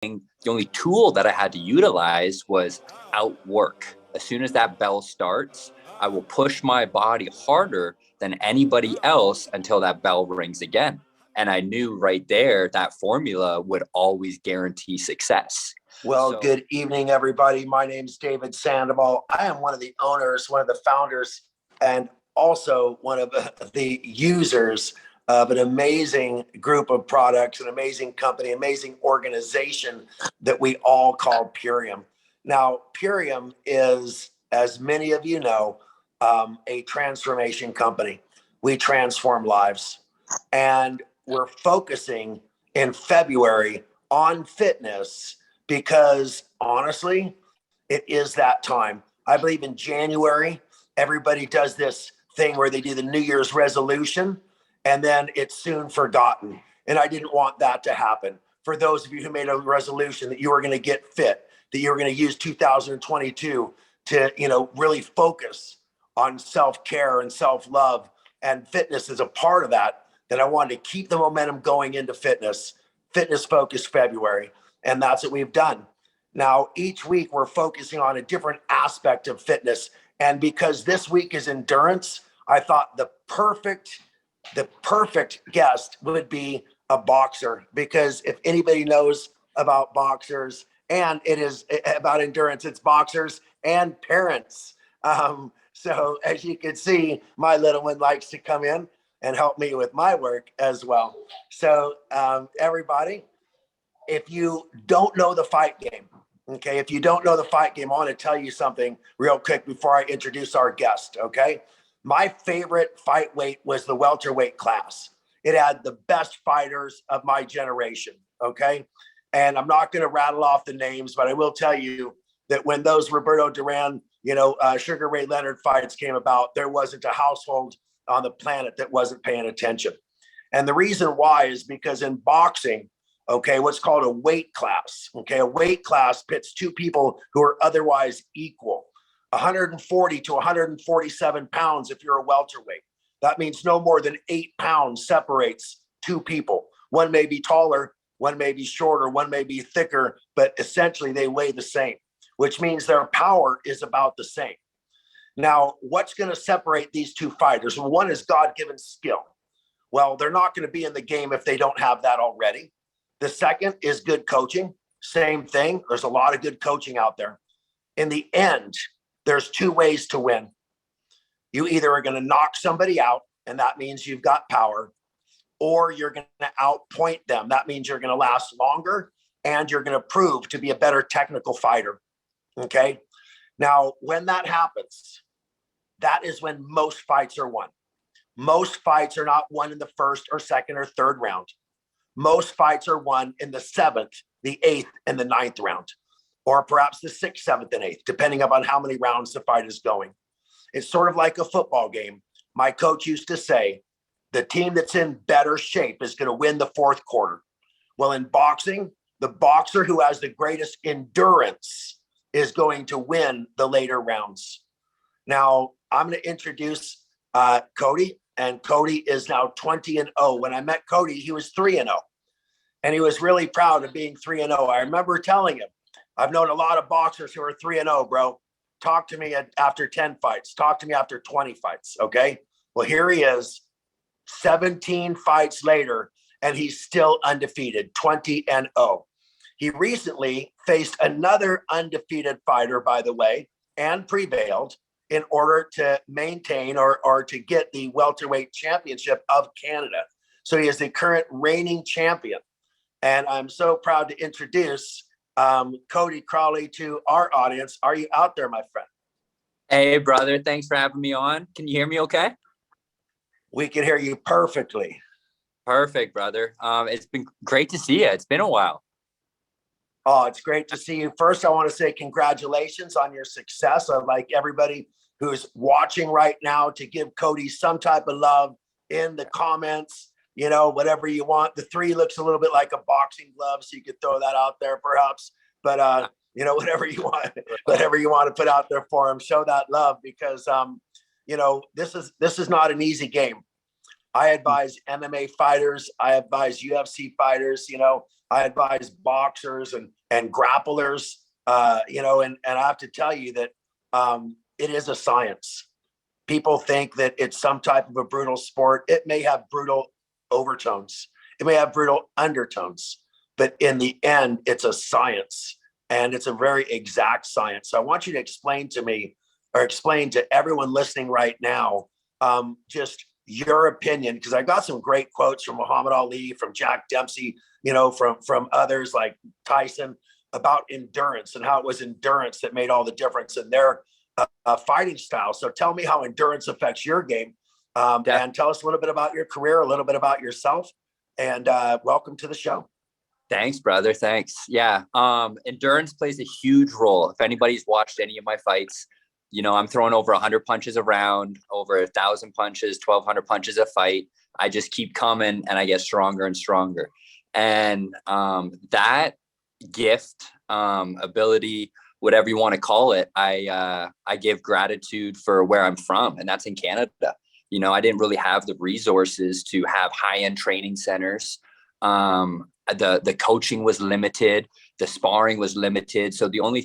The only tool that I had to utilize was outwork. As soon as that bell starts, I will push my body harder than anybody else until that bell rings again. And I knew right there that formula would always guarantee success. Well, good evening, everybody. My name is David Sandoval. I am one of the owners, one of the founders, and also one of the users of an amazing group of products, an amazing company, amazing organization that we all call Purium. Now, Purium is, as many of you know, a transformation company. We transform lives, and we're focusing in February on fitness because honestly, it is that time. I believe in January, everybody does this thing where they do the New Year's resolution and then it's soon forgotten. And I didn't want that to happen. For those of you who made a resolution that you were going to get fit, that you were going to use 2022 to, really focus on self-care and self-love, and fitness is a part of that, I wanted to keep the momentum going into fitness focused February. And that's what we've done. Now, each week we're focusing on a different aspect of fitness. And because this week is endurance, I thought the perfect guest would be a boxer, because if anybody knows about boxers, and it is about endurance, it's boxers and parents. So as you can see, my little one likes to come in and help me with my work as well. So everybody, if you don't know the fight game, okay, I want to tell you something real quick before I introduce our guest, okay? My favorite fight weight was the welterweight class. It had the best fighters of my generation, okay? And I'm not going to rattle off the names, but I will tell you that when those Roberto Duran, Sugar Ray Leonard fights came about, there wasn't a household on the planet that wasn't paying attention. And the reason why is because in boxing, okay, what's called a weight class. Okay, a weight class pits two people who are otherwise equal. 140 to 147 pounds if you're a welterweight. That means no more than 8 pounds separates two people. One may be taller, one may be shorter, one may be thicker, but essentially they weigh the same, which means their power is about the same. Now, what's going to separate these two fighters? Well, one is God-given skill. Well, they're not going to be in the game if they don't have that already. The second is good coaching. Same thing. There's a lot of good coaching out there. In the end, there's two ways to win. You either are going to knock somebody out, and that means you've got power, or you're going to outpoint them. That means you're going to last longer, and you're going to prove to be a better technical fighter. Okay? Now, when that happens, that is when most fights are won. Most fights are not won in the first or second or third round. Most fights are won in the 7th, the 8th, and the 9th round, or perhaps the 6th, 7th, and 8th, depending upon how many rounds the fight is going. It's sort of like a football game. My coach used to say, the team that's in better shape is going to win the 4th quarter. Well, in boxing, the boxer who has the greatest endurance is going to win the later rounds. Now, I'm going to introduce Cody. And Cody is now 20-0. When I met Cody, he was 3-0. And he was really proud of being 3-0. I remember telling him, I've known a lot of boxers who are 3-0, bro. Talk to me after 10 fights. Talk to me after 20 fights, okay? Well, here he is, 17 fights later, and he's still undefeated, 20-0. He recently faced another undefeated fighter, by the way, and prevailed, in order to maintain or to get the welterweight championship of Canada. So he is the current reigning champion. And I'm so proud to introduce Cody Crowley to our audience. Are you out there, my friend? Hey, brother. Thanks for having me on. Can you hear me okay? We can hear you perfectly. Perfect, brother. It's been great to see you. It's been a while. Oh, it's great to see you. First, I want to say congratulations on your success. I'd like everybody who's watching right now to give Cody some type of love in the comments, whatever you want. The 3 looks a little bit like a boxing glove, so you could throw that out there perhaps. But, whatever you want to put out there for him, show that love, because, this is not an easy game. I advise MMA fighters. I advise UFC fighters. I advise boxers and grapplers. And I have to tell you that it is a science. People think that it's some type of a brutal sport. It may have brutal overtones. It may have brutal undertones, but in the end, it's a science, and it's a very exact science. So I want you to explain to me, or explain to everyone listening right now, just your opinion, because I got some great quotes from Muhammad Ali, from Jack Dempsey, from others like Tyson, about endurance and how it was endurance that made all the difference in their fighting style. So tell me how endurance affects your game, and tell us a little bit about your career, a little bit about yourself, and welcome to the show. Thanks, brother. Thanks. Yeah. Endurance plays a huge role. If anybody's watched any of my fights, I'm throwing over 100 punches a round, over 1,000 punches, 1,200 punches a fight. I just keep coming and I get stronger and stronger. And that gift, ability, whatever you want to call it, I give gratitude for where I'm from, and that's in Canada. I didn't really have the resources to have high-end training centers. The coaching was limited, the sparring was limited. So the only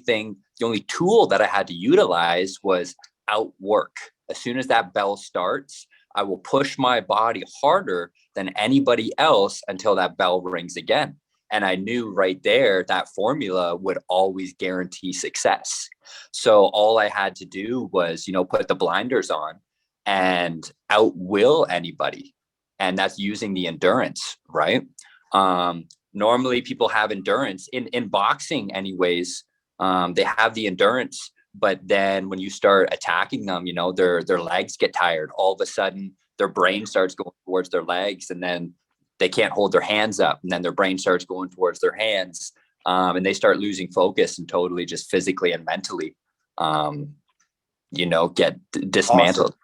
tool that I had to utilize was outwork. As soon as that bell starts, I will push my body harder than anybody else until that bell rings again. And I knew right there that formula would always guarantee success. So all I had to do was, put the blinders on and outwill anybody. And that's using the endurance, right? Normally people have endurance in boxing anyways. They have the endurance, but then when you start attacking them, their legs get tired. All of a sudden their brain starts going towards their legs, and then they can't hold their hands up, and then their brain starts going towards their hands. And they start losing focus and totally just physically and mentally, get dismantled. Awesome.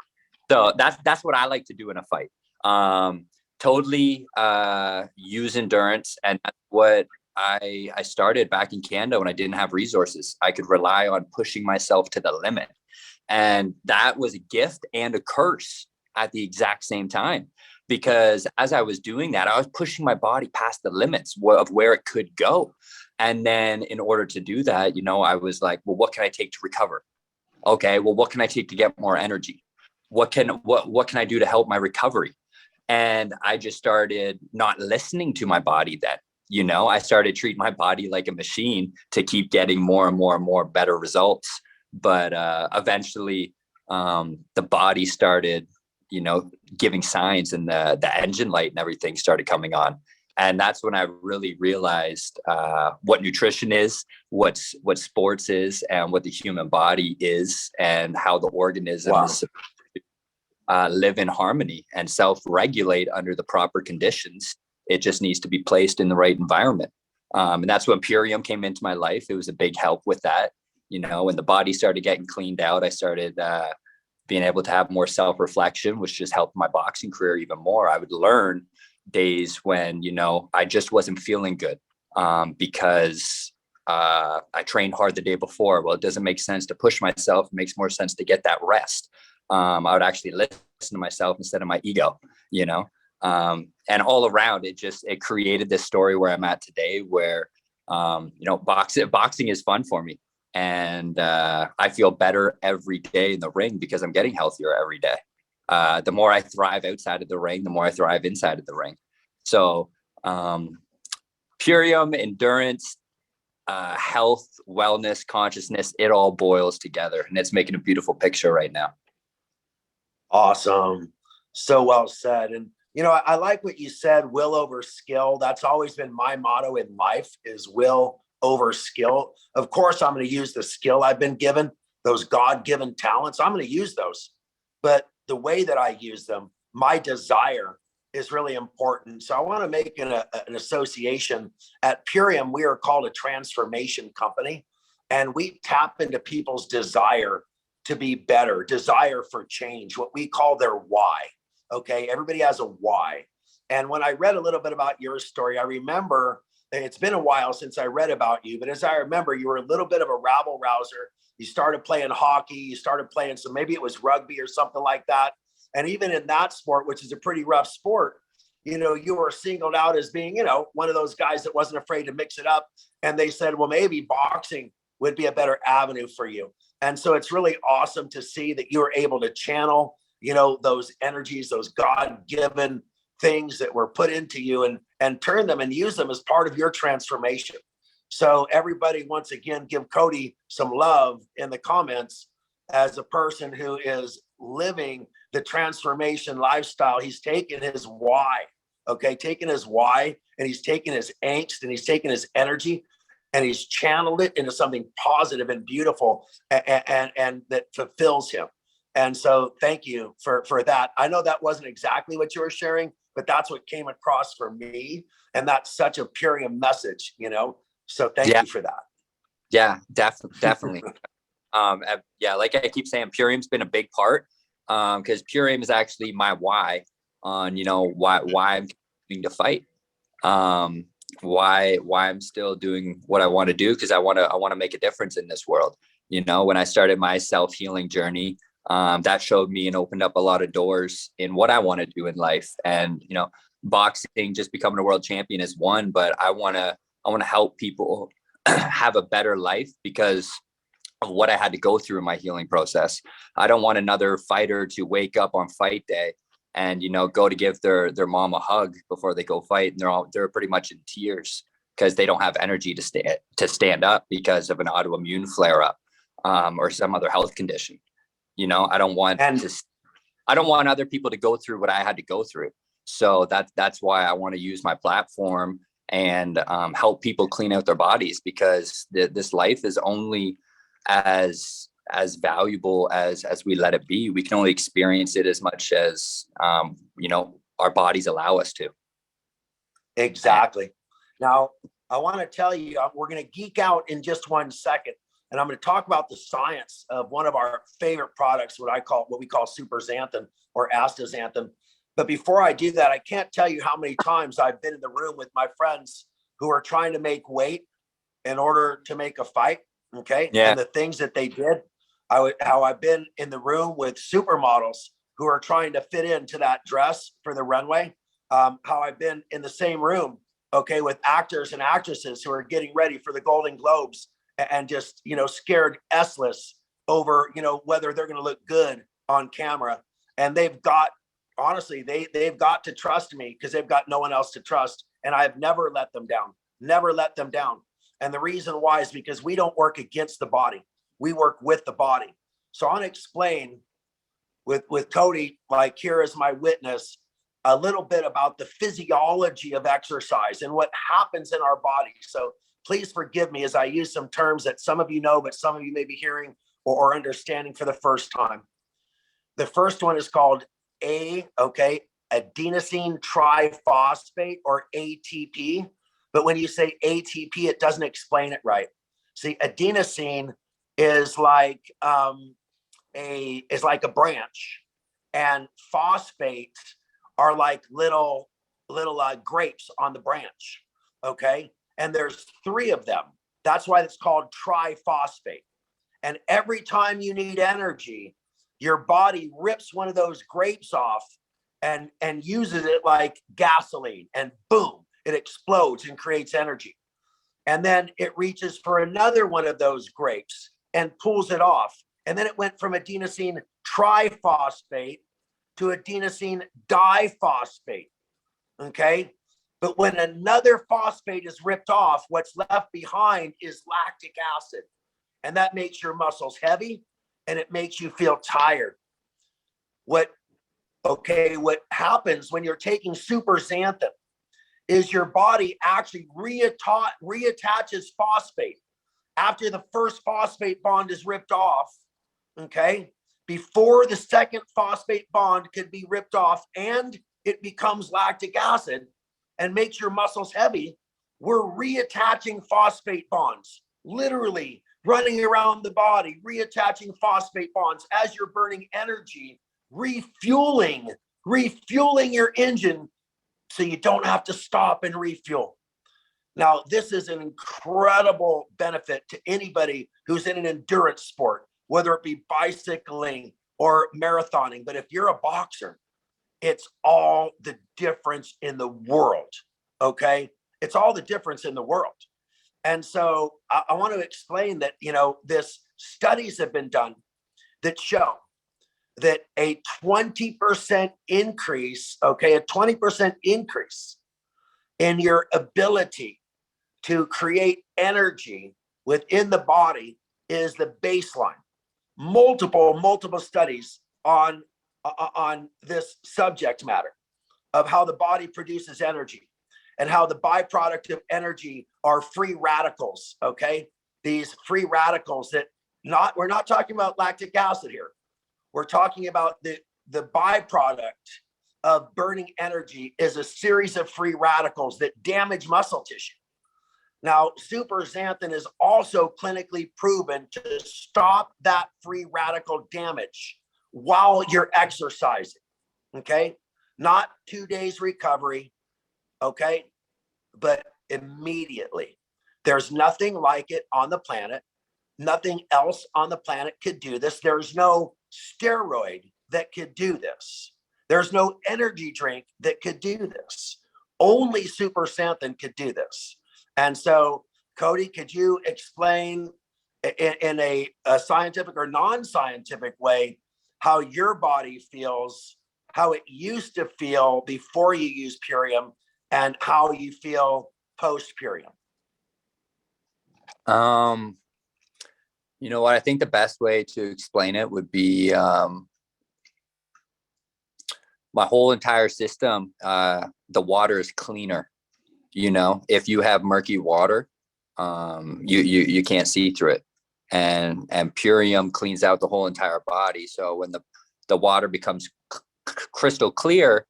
So that's what I like to do in a fight. Totally use endurance. And that's what I started back in Canada when I didn't have resources. I could rely on pushing myself to the limit. And that was a gift and a curse at the exact same time. Because as I was doing that, I was pushing my body past the limits of where it could go. And then in order to do that, I was like, well, what can I take to recover? Okay, well, what can I take to get more energy? What can I do to help my recovery? And I just started not listening to my body then. I started treating my body like a machine to keep getting more and more and more better results. But eventually the body started, giving signs, and the engine light and everything started coming on. And that's when I really realized what nutrition is, what sports is, and what the human body is, and how the organism is supposed to live in harmony and self-regulate under the proper conditions. It just needs to be placed in the right environment. And that's when Purium came into my life. It was a big help with that. When the body started getting cleaned out, I started being able to have more self-reflection, which just helped my boxing career even more. I would learn days when, I just wasn't feeling good because I trained hard the day before. Well, it doesn't make sense to push myself. It makes more sense to get that rest. I would actually listen to myself instead of my ego, and all around it created this story where I'm at today, where, boxing is fun for me. And I feel better every day in the ring because I'm getting healthier every day. The more I thrive outside of the ring, the more I thrive inside of the ring. So Purium, endurance, health, wellness, consciousness, it all boils together. And it's making a beautiful picture right now. Awesome. So well said. And, I like what you said, will over skill. That's always been my motto in life, is will over skill. Of course, I'm going to use the skill I've been given, those God-given talents. I'm going to use those. But the way that I use them, my desire is really important. So I want to make an association. At Purium, we are called a transformation company, and we tap into people's desire to be better, desire for change, what we call their why. Okay, everybody has a why. And when I read a little bit about your story, I remember, it's been a while since I read about you, but as I remember, you were a little bit of a rabble rouser. You started playing hockey, you started playing maybe it was rugby or something like that. And even in that sport, which is a pretty rough sport, you know, you were singled out as being, you know, one of those guys that wasn't afraid to mix it up. And they said, well, maybe boxing would be a better avenue for you. And so it's really awesome to see that you were able to channel, you know, those energies, those God-given things that were put into you, and turn them and use them as part of your transformation. So everybody, once again, give Cody some love in the comments as a person who is living the transformation lifestyle. He's taken his why, okay, taken his why, and he's taken his angst, and he's taken his energy, and he's channeled it into something positive and beautiful, and that fulfills him. And so thank you for that. I know that wasn't exactly what you were sharing, but that's what came across for me. And that's such a Purium message, you know? So thank you for that. Yeah, definitely. Yeah, like I keep saying, Purium's been a big part, because Purium is actually my why on, you know, why I'm continuing to fight, why I'm still doing what I want to do, because I want to make a difference in this world. You know, when I started my self-healing journey, that showed me and opened up a lot of doors in what I want to do in life. And, you know, boxing, just becoming a world champion is one, but I want to help people have a better life because of what I had to go through in my healing process. I don't want another fighter to wake up on fight day and, you know, go to give their mom a hug before they go fight, and they're pretty much in tears because they don't have energy to stand up because of an autoimmune flare up, or some other health condition. You know, I don't want other people to go through what I had to go through. So that's why I want to use my platform and help people clean out their bodies, because this life is only as valuable as we let it be. We can only experience it as much as you know, our bodies allow us to. Exactly. Now I want to tell you, we're going to geek out in just 1 second, and I'm going to talk about the science of one of our favorite products, what we call super xanthin or astaxanthin. But before I do that, I can't tell you how many times I've been in the room with my friends who are trying to make weight in order to make a fight. Okay. Yeah. And the things that they did, how I've been in the room with supermodels who are trying to fit into that dress for the runway. How I've been in the same room, okay, with actors and actresses who are getting ready for the Golden Globes and just, you know, scared S-less over, you know, whether they're going to look good on camera. And they've got to trust me because they've got no one else to trust. And I've never let them down, never let them down. And the reason why is because we don't work against the body. We work with the body. So I want to explain with Cody, like here as my witness, a little bit about the physiology of exercise and what happens in our body. So please forgive me as I use some terms that some of you know, but some of you may be hearing or understanding for the first time. The first one is called adenosine triphosphate, or ATP. But when you say ATP, it doesn't explain it right. See, adenosine is like a branch, and phosphates are like little grapes on the branch. Okay, and there's 3 of them. That's why it's called triphosphate. And every time you need energy, your body rips one of those grapes off and uses it like gasoline, and boom, it explodes and creates energy. And then it reaches for another one of those grapes and pulls it off. And then it went from adenosine triphosphate to adenosine diphosphate. Okay. But when another phosphate is ripped off, what's left behind is lactic acid. And that makes your muscles heavy and it makes you feel tired. What happens when you're taking super xanthin is your body actually reattaches phosphate after the first phosphate bond is ripped off. Okay, before the second phosphate bond could be ripped off and it becomes lactic acid and makes your muscles heavy, we're reattaching phosphate bonds, literally running around the body, reattaching phosphate bonds as you're burning energy, refueling your engine so you don't have to stop and refuel. Now, this is an incredible benefit to anybody who's in an endurance sport, whether it be bicycling or marathoning. But if you're a boxer, it's all the difference in the world. Okay. It's all the difference in the world. And so I want to explain that, this studies have been done that show that a 20% increase, okay, a 20% increase in your ability to create energy within the body is the baseline. Multiple studies on this subject matter of how the body produces energy and how the byproduct of energy are free radicals. Okay, these free radicals that we're not talking about lactic acid here. We're talking about the byproduct of burning energy is a series of free radicals that damage muscle tissue. Now, super xanthin is also clinically proven to stop that free radical damage while you're exercising. Okay, not 2 days recovery. Okay, but immediately. There's nothing like it on the planet. Nothing else on the planet could do this. There's no steroid that could do this. There's no energy drink that could do this. Only super xanthin could do this. And so, Cody, could you explain in a scientific or non-scientific way how your body feels, how it used to feel before you use Purium, and how you feel post Purium? You know what? I think the best way to explain it would be my whole entire system. The water is cleaner. If you have murky water, you can't see through it, and Purium cleans out the whole entire body. So when the water becomes crystal clear,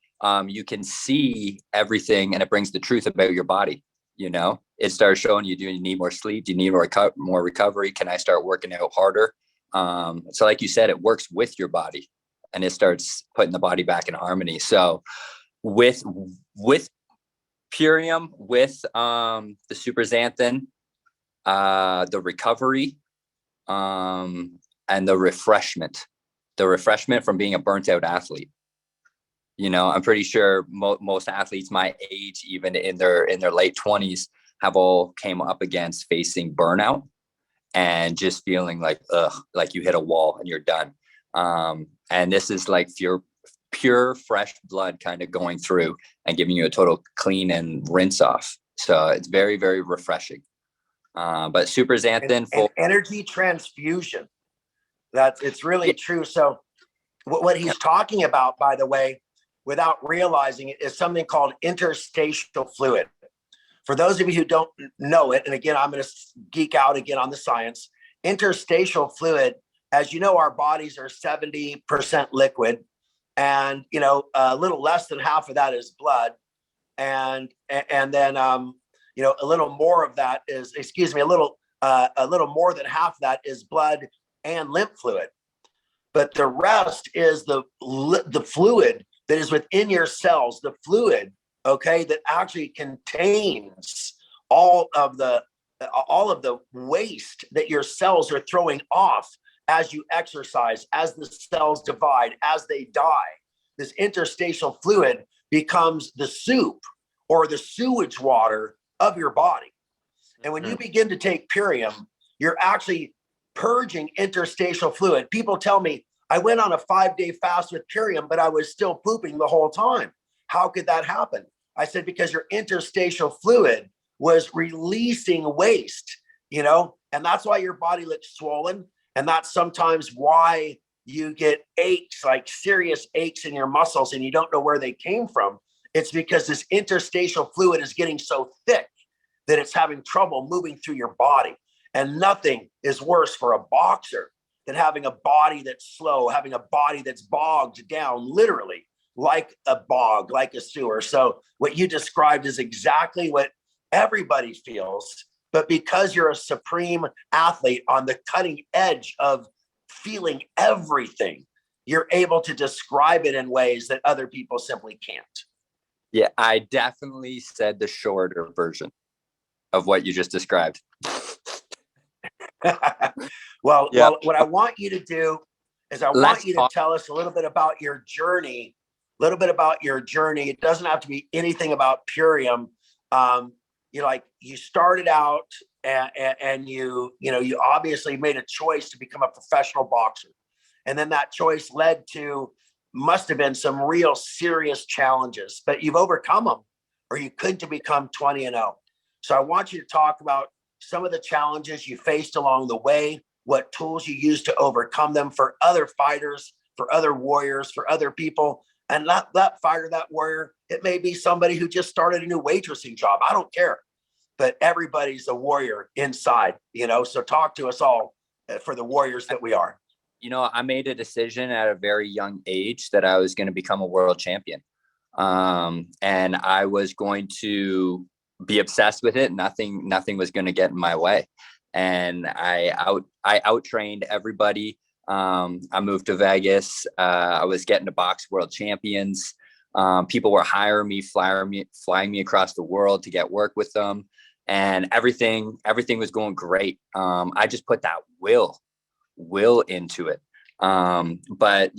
you can see everything, and it brings the truth about your body. It starts showing you, do you need more sleep? Do you need more recovery? Can I start working out harder? So like you said, it works with your body, and it starts putting the body back in harmony. So with Purium, with the super xanthin, the recovery, and the refreshment from being a burnt out athlete. I'm pretty sure most athletes my age, even in their late 20s, have all came up against facing burnout and just feeling like you hit a wall and you're done. And this is like pure fresh blood kind of going through and giving you a total clean and rinse off. So it's very, very refreshing. But super xanthin and energy transfusion. It's really true. So what he's talking about, by the way, without realizing it, is something called interstitial fluid. For those of you who don't know it, and again, I'm going to geek out again on the science. Interstitial fluid, as you know, our bodies are 70% liquid, and a little less than half of that is blood, and then a little more of that is, a little more than half of that is blood and lymph fluid, but the rest is the fluid that is within your cells, the fluid, okay, that actually contains all of the waste that your cells are throwing off as you exercise, as the cells divide, as they die. This interstitial fluid becomes the soup or the sewage water of your body. And when you begin to take Purium, you're actually purging interstitial fluid. People tell me, I went on a 5-day fast with Purium, but I was still pooping the whole time. How could that happen? I said, because your interstitial fluid was releasing waste, and that's why your body looks swollen. And that's sometimes why you get aches, like serious aches in your muscles, and you don't know where they came from. It's because this interstitial fluid is getting so thick that it's having trouble moving through your body. And nothing is worse for a boxer than having a body that's slow, having a body that's bogged down, literally like a bog, like a sewer. So what you described is exactly what everybody feels. But because you're a supreme athlete on the cutting edge of feeling everything, you're able to describe it in ways that other people simply can't. Yeah, I definitely said the shorter version of what you just described. Well, what I want you to do is I want Let's you to talk. tell us a little bit about your journey, a little bit about your journey. It doesn't have to be anything about Purium. You started out and you obviously made a choice to become a professional boxer. And then that choice led to, must have been some real serious challenges, but you've overcome them or you couldn't become 20-0. So I want you to talk about some of the challenges you faced along the way, what tools you used to overcome them for other fighters, for other warriors, for other people. And that fighter, that warrior, it may be somebody who just started a new waitressing job. I don't care. But everybody's a warrior inside, so talk to us all for the warriors that we are. I made a decision at a very young age that I was going to become a world champion. And I was going to be obsessed with it. Nothing was going to get in my way. And I out-trained everybody. I moved to Vegas. I was getting to box world champions. People were hiring me, flying me across the world to get work with them. And everything was going great. I just put that will into it. But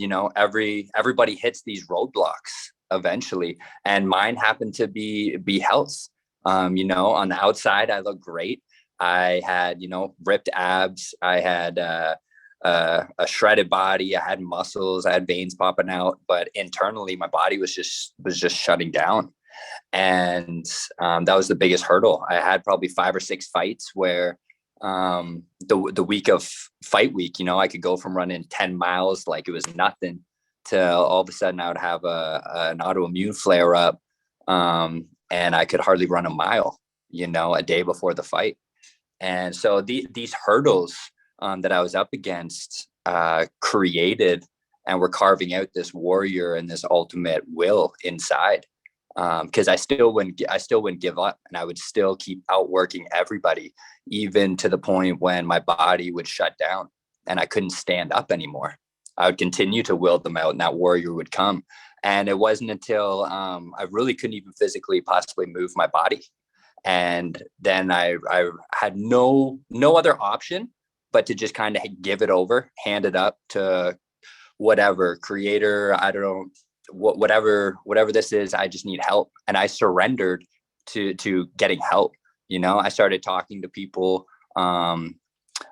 everybody hits these roadblocks eventually, and mine happened to be health. On the outside, I look great. I had, ripped abs. I had a shredded body. I had muscles. I had veins popping out, but internally my body was just shutting down. And that was the biggest hurdle. I had probably 5 or 6 fights where the week of fight week, I could go from running 10 miles like it was nothing to all of a sudden I would have an autoimmune flare up, and I could hardly run a mile, a day before the fight. And so these hurdles that I was up against created and were carving out this warrior and this ultimate will inside. Because I still wouldn't give up, and I would still keep outworking everybody, even to the point when my body would shut down and I couldn't stand up anymore. I would continue to will them out, and that warrior would come. And it wasn't until I really couldn't even physically possibly move my body, and then I had no other option but to just kind of give it over, hand it up to whatever creator. I don't know. Whatever this is, I just need help. And I surrendered to getting help. I started talking to people, why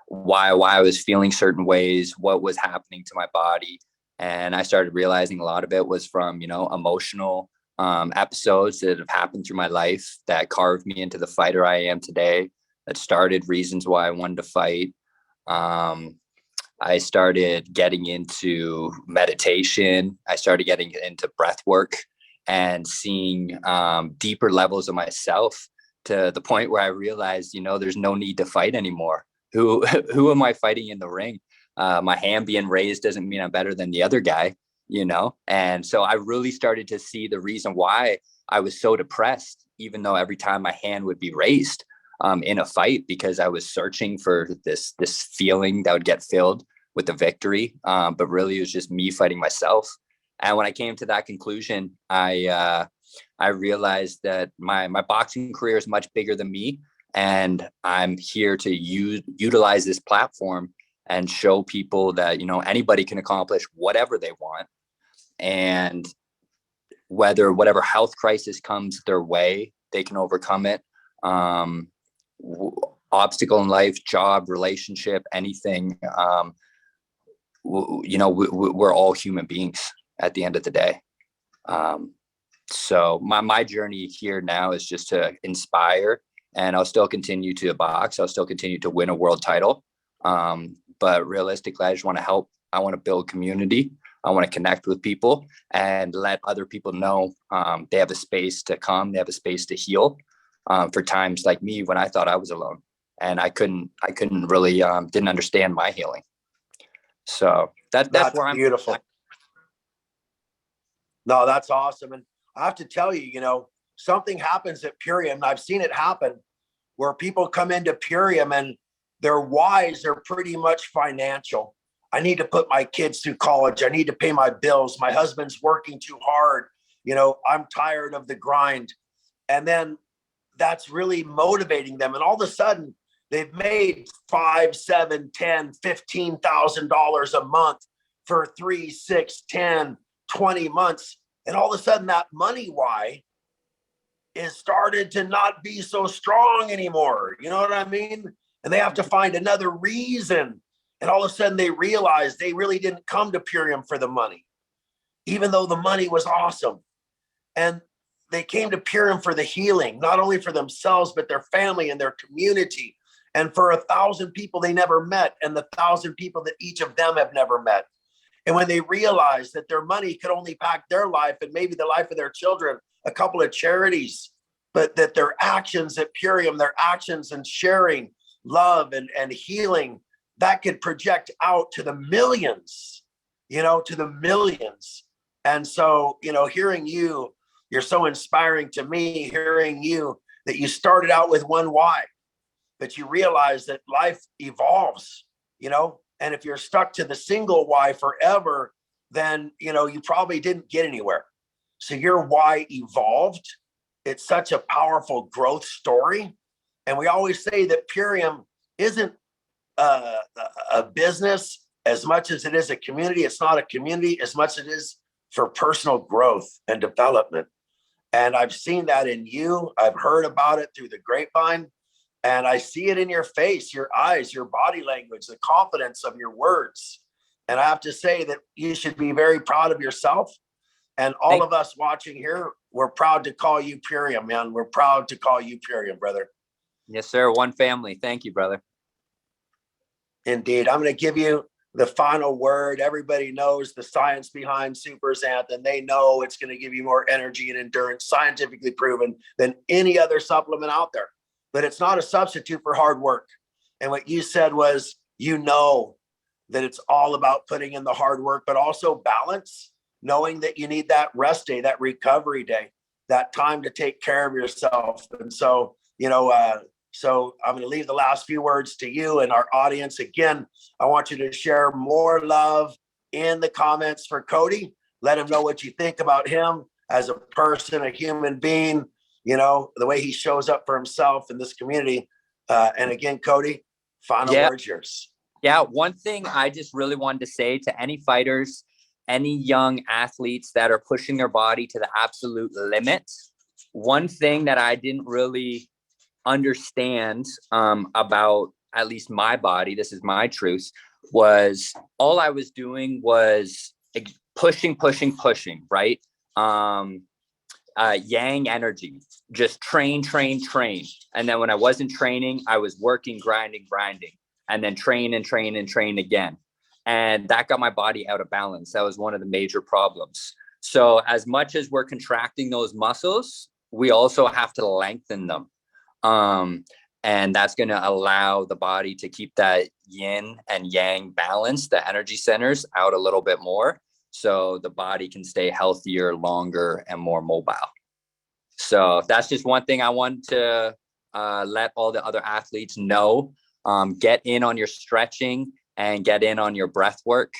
I was feeling certain ways, what was happening to my body. And I started realizing a lot of it was from, emotional episodes that have happened through my life that carved me into the fighter I am today, that started reasons why I wanted to fight. I started getting into meditation. I started getting into breath work and seeing deeper levels of myself, to the point where I realized, there's no need to fight anymore. Who am I fighting in the ring? My hand being raised doesn't mean I'm better than the other guy, And so I really started to see the reason why I was so depressed, even though every time my hand would be raised in a fight, because I was searching for this feeling that would get filled with the victory. But really it was just me fighting myself. And when I came to that conclusion, I realized that my boxing career is much bigger than me. And I'm here to utilize this platform and show people that, anybody can accomplish whatever they want. And whatever health crisis comes their way, they can overcome it. Obstacle in life, job, relationship, anything. We're all human beings at the end of the day. So my journey here now is just to inspire, and I'll still continue to box. I'll still continue to win a world title. But realistically, I just want to help. I want to build community. I want to connect with people and let other people know they have a space to come. They have a space to heal for times like me when I thought I was alone, and I couldn't really didn't understand my healing. So that's where I'm beautiful. No, that's awesome. And I have to tell you, something happens at Purium. I've seen it happen where people come into Purium and their whys are pretty much financial. I need to put my kids through college. I need to pay my bills. My husband's working too hard. I'm tired of the grind. And then that's really motivating them. And all of a sudden they've made $5,000, $7,000, $10,000, $15,000 a month for 3, 6, 10, 20 months. And all of a sudden that money why is started to not be so strong anymore. You know what I mean? And they have to find another reason. And all of a sudden they realize they really didn't come to Purium for the money, even though the money was awesome. And they came to Purium for the healing, not only for themselves, but their family and their community. And for 1,000 people they never met, and the 1,000 people that each of them have never met. And when they realized that their money could only pack their life and maybe the life of their children, a couple of charities, but that their actions at Purium, their actions in sharing love and healing, that could project out to the millions, to the millions. And so, hearing you, you're so inspiring to me, hearing you, that you started out with one why, but you realize that life evolves, and if you're stuck to the single why forever, then, you probably didn't get anywhere. So your why evolved. It's such a powerful growth story. And we always say that Purium isn't a business as much as it is a community. It's not a community as much as it is for personal growth and development. And I've seen that in you. I've heard about it through the grapevine. And I see it in your face, your eyes, your body language, the confidence of your words. And I have to say that you should be very proud of yourself. And all of us watching here, we're proud to call you Purium, man. We're proud to call you Purium, brother. Yes, sir. One family. Thank you, brother. Indeed. I'm going to give you the final word. Everybody knows the science behind Super Xanthin. They know it's going to give you more energy and endurance, scientifically proven, than any other supplement out there. But it's not a substitute for hard work. And what you said was, that it's all about putting in the hard work, but also balance, knowing that you need that rest day, that recovery day, that time to take care of yourself. And so, so I'm going to leave the last few words to you and our audience. Again, I want you to share more love in the comments for Cody. Let him know what you think about him as a person, a human being, the way he shows up for himself in this community. And again, Cody, final words yours. Yeah. One thing I just really wanted to say to any fighters, any young athletes that are pushing their body to the absolute limit. One thing that I didn't really understand about at least my body, this is my truth, was all I was doing was pushing, right? Yang energy, just train. And then when I wasn't training, I was working, grinding, and then train again. And that got my body out of balance. That was one of the major problems. So as much as we're contracting those muscles, we also have to lengthen them. And that's going to allow the body to keep that yin and yang balance, the energy centers, out a little bit more, so the body can stay healthier, longer, and more mobile. So that's just one thing I want to let all the other athletes know. Get in on your stretching and get in on your breath work,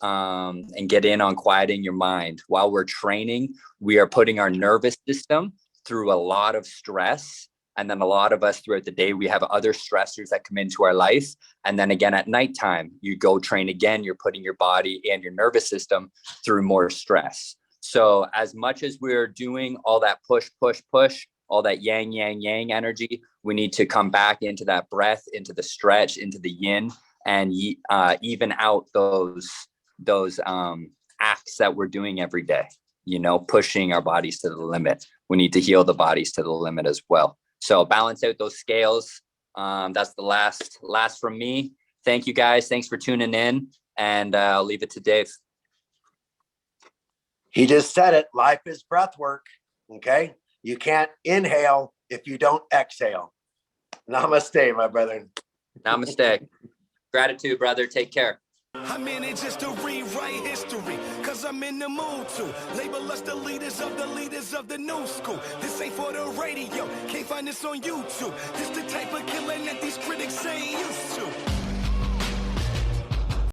and get in on quieting your mind. While we're training, we are putting our nervous system through a lot of stress. And then a lot of us throughout the day, we have other stressors that come into our life. And then again, at nighttime, you go train again, you're putting your body and your nervous system through more stress. So as much as we're doing all that push, all that yang energy, we need to come back into that breath, into the stretch, into the yin, and even out those acts that we're doing every day, pushing our bodies to the limit. We need to heal the bodies to the limit as well. So balance out those scales. That's the last from me. Thank you guys. Thanks for tuning in, and I'll leave it to Dave. He just said it. Life is breath work. Okay. You can't inhale if you don't exhale. Namaste, my brother. Namaste. Gratitude, brother. Take care. I'm in it just to rewrite history, cause I'm in the mood to label us the leaders of the new school. This ain't for the radio, can't find this on YouTube. This the type of killing that these critics ain't used to.